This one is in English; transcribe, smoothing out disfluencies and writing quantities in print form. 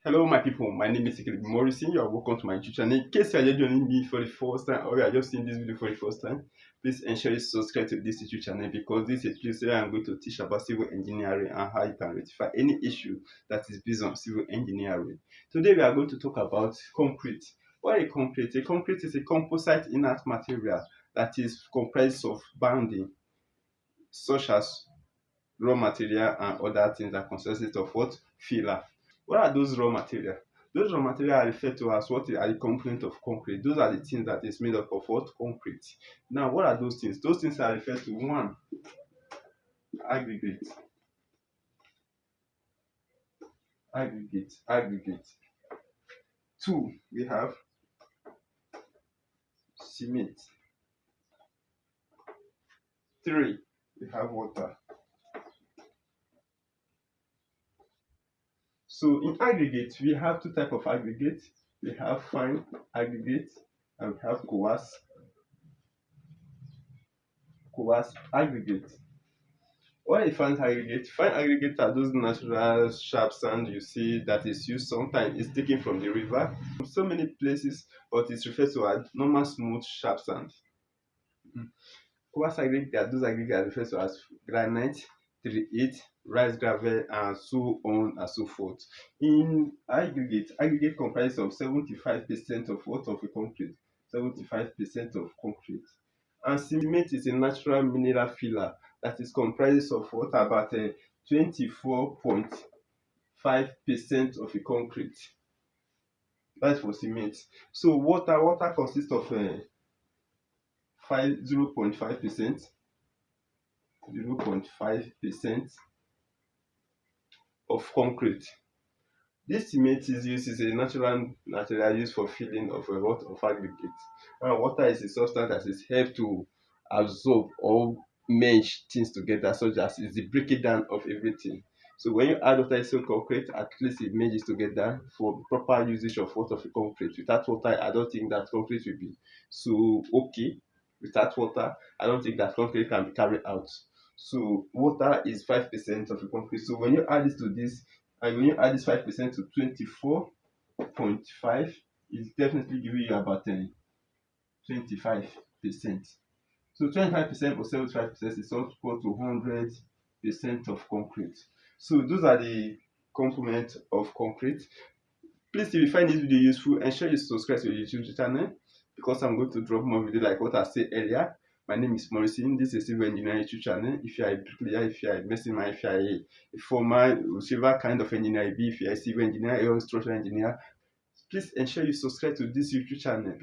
Hello, my people. My name is Ikelibi Morrison. You are welcome to my YouTube channel. In case you are just joining me for the first time or you are just seeing this video for the first time, please ensure you subscribe to this YouTube channel because this is a place where I'm going to teach about civil engineering and how you can rectify any issue that is based on civil engineering. Today, we are going to talk about concrete. What is concrete? A concrete is a composite inert material that is comprised of banding, such as raw material and other things that consist of what? Filler. What are those raw material? Those raw material are referred to as what are the component of concrete. Those are the things that is made up of what? Concrete. Now, what are those things? Those things are referred to one, aggregate, aggregate. Two, we have cement. Three, we have water. So in aggregate, we have two types of aggregate. We have fine aggregate and we have coarse aggregate. What is fine aggregate? Fine aggregate are those natural sharp sand you see that is used sometimes it's taken from the river. So many places, but it's referred to as normal smooth sharp sand. Coarse aggregate are those aggregate are referred to as granite, 38, rice gravel, and so on and so forth. In aggregate comprises of 75% of what of a concrete, 75% of concrete. And cement is a natural mineral filler that is comprised of what about 24.5% of a concrete. That's for cement. So water consists of 0.5%, 0.5% of concrete. This cement is used as a natural material used for filling of a lot of aggregate. And water is a substance that is helped to absorb or merge things together, such as is the breaking down of everything. So when you add water into concrete, at least it merges together for proper usage of water of concrete. Without water, I don't think that concrete will be so okay. Without water, I don't think that concrete can be carried out. So water is 5% of the concrete. So when you add this to this, and when you add this 5% to 24.5, it's definitely giving you about 25%. So 25% or 75% is equal to 100% of concrete. So those are the components of concrete. Please, if you find this video useful, ensure you subscribe to the YouTube channel because I'm going to drop more videos like what I said earlier. My name is Morrison. This is Civil Engineering YouTube channel. If you are a bricklayer, if you are a mason, if you are a former, whichever kind of engineer you be, if you are a civil engineer or a structural engineer, please ensure you subscribe to this YouTube channel.